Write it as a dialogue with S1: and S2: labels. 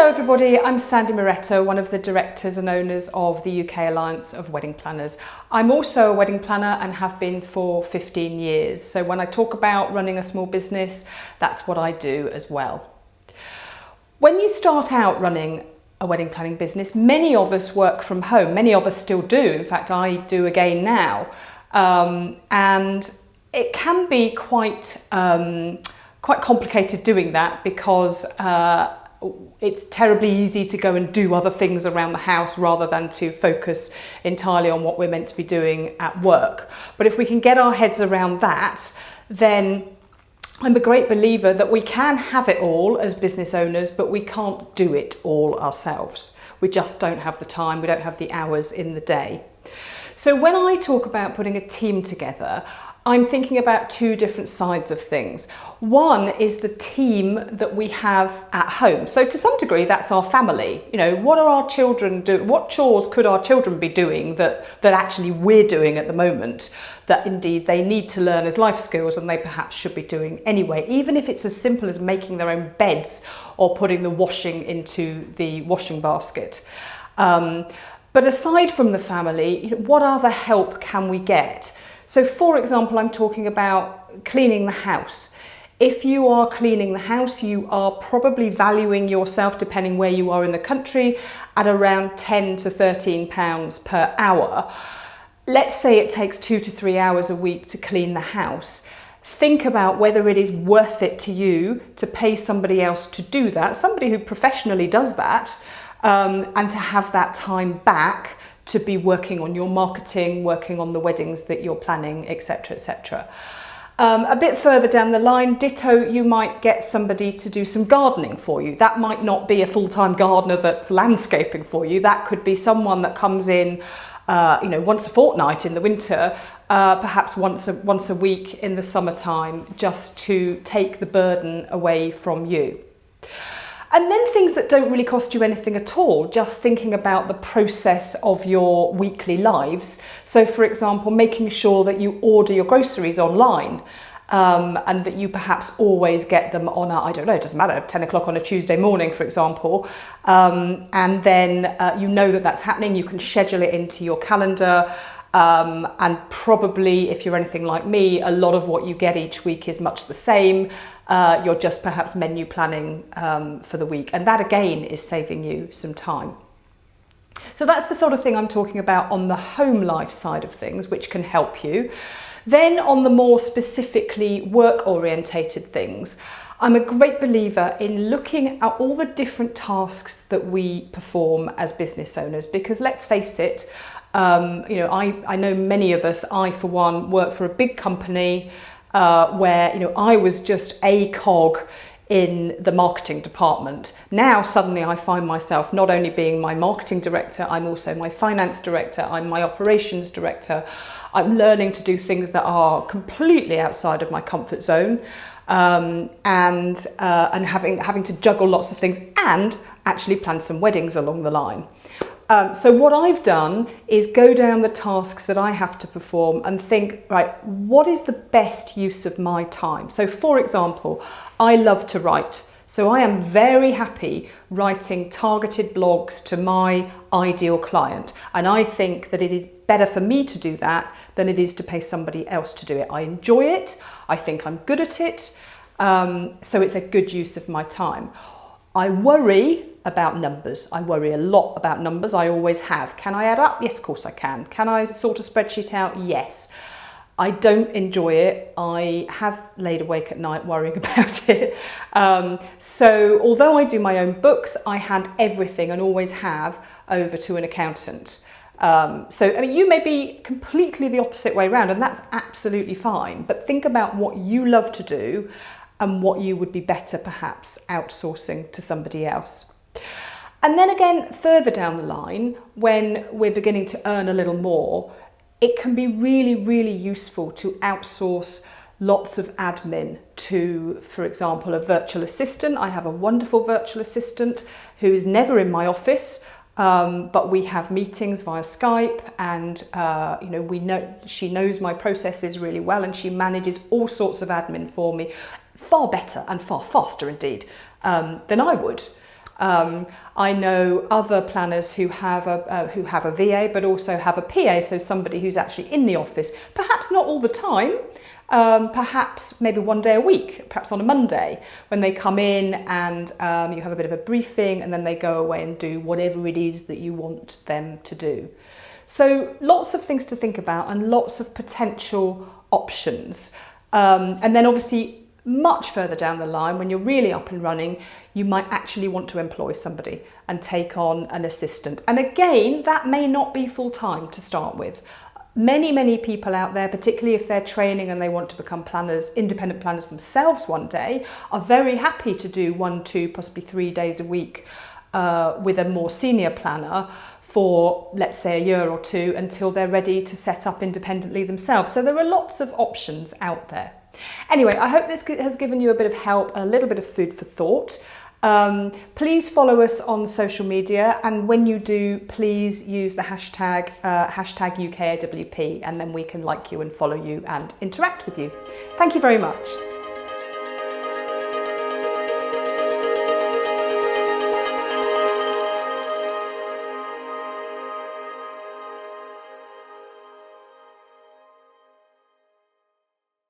S1: Hello everybody, I'm Sandy Moretto, one of the directors and owners of the UK Alliance of Wedding Planners. I'm also a wedding planner and have been for 15 years. So when I talk about running a small business, that's what I do as well. When you start out running a wedding planning business, many of us work from home. Many of us still do. In fact, I do again now. And it can be quite complicated doing that because it's terribly easy to go and do other things around the house rather than to focus entirely on what we're meant to be doing at work. But if we can get our heads around that, then I'm a great believer that we can have it all as business owners, but we can't do it all ourselves. We just don't have the time, we don't have the hours in the day. So when I talk about putting a team together, I'm thinking about two different sides of things. One is the team that we have at home. So to some degree, that's our family. You know, what are our children doing? What chores could our children be doing that actually we're doing at the moment, that indeed they need to learn as life skills and they perhaps should be doing anyway, even if it's as simple as making their own beds or putting the washing into the washing basket. But aside from the family, what other help can we get? So for example, I'm talking about cleaning the house. If you are cleaning the house, you are probably valuing yourself, depending where you are in the country, at around £10 to £13 per hour. Let's say it takes 2 to 3 hours a week to clean the house. Think about whether it is worth it to you to pay somebody else to do that, somebody who professionally does that, and to have that time back to be working on your marketing, working on the weddings that you're planning, etc., etc. A bit further down the line, ditto, you might get somebody to do some gardening for you. That might not be a full-time gardener that's landscaping for you. That could be someone that comes in, once a fortnight in the winter, perhaps once a week in the summertime, just to take the burden away from you. And then things that don't really cost you anything at all, just thinking about the process of your weekly lives. So for example, making sure that you order your groceries online and that you perhaps always get them on it doesn't matter, 10 o'clock on a Tuesday morning, for example. And then you know that that's happening, you can schedule it into your calendar. And probably, if you're anything like me, a lot of what you get each week is much the same. You're just perhaps menu planning for the week. And that again is saving you some time. So that's the sort of thing I'm talking about on the home life side of things, which can help you. Then on the more specifically work-orientated things, I'm a great believer in looking at all the different tasks that we perform as business owners, because let's face it, I know many of us, I for one, work for a big company where, I was just a cog in the marketing department. Now suddenly I find myself not only being my marketing director, I'm also my finance director, I'm my operations director. I'm learning to do things that are completely outside of my comfort zone, and having to juggle lots of things and actually plan some weddings along the line. So what I've done is go down the tasks that I have to perform and think, right, what is the best use of my time? So for example, I love to write. So I am very happy writing targeted blogs to my ideal client. And I think that it is better for me to do that than it is to pay somebody else to do it. I enjoy it. I think I'm good at it. So it's a good use of my time. I worry about numbers. I worry a lot about numbers. I always have. Can I add up? Yes, of course I can. Can I sort a spreadsheet out? Yes. I don't enjoy it. I have laid awake at night worrying about it. So although I do my own books, I hand everything and always have over to an accountant. You may be completely the opposite way around, and that's absolutely fine. But think about what you love to do and what you would be better perhaps outsourcing to somebody else. And then again, further down the line, when we're beginning to earn a little more, it can be really, really useful to outsource lots of admin to, for example, a virtual assistant. I have a wonderful virtual assistant who is never in my office, but we have meetings via Skype, and we know she knows my processes really well, and she manages all sorts of admin for me far better and far faster indeed than I would. I know other planners who have a VA, but also have a PA, so somebody who's actually in the office, perhaps not all the time, perhaps maybe one day a week, perhaps on a Monday, when they come in and you have a bit of a briefing, and then they go away and do whatever it is that you want them to do. So lots of things to think about and lots of potential options. And then obviously much further down the line, when you're really up and running, you might actually want to employ somebody and take on an assistant. And again, that may not be full time to start with. Many people out there, particularly if they're training and they want to become planners, independent planners themselves one day, are very happy to do 1, 2, possibly 3 days a week with a more senior planner for, let's say, a year or two until they're ready to set up independently themselves. So there are lots of options out there. Anyway, I hope this has given you a bit of help, a little bit of food for thought. Please follow us on social media, and when you do, please use the hashtag UKAWP, and then we can like you and follow you and interact with you. Thank you very much.